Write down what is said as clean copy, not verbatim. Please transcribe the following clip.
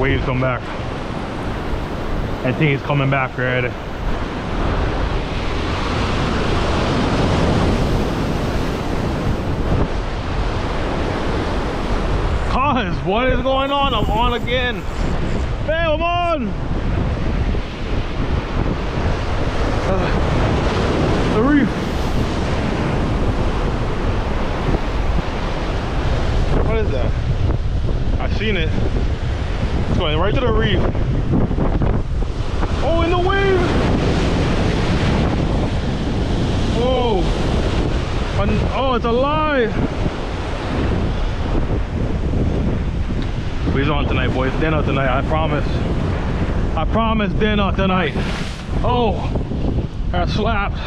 waves come back. I think he's coming back already. Cuz, what is going on? I'm on again. Hey, I'm on! The reef. What is that? I seen it. It's going right to the reef. Oh, in the wave! Oh! Oh, it's alive! We're on tonight, boys. Dinner tonight, I promise. I promise dinner tonight. Oh! I got slapped.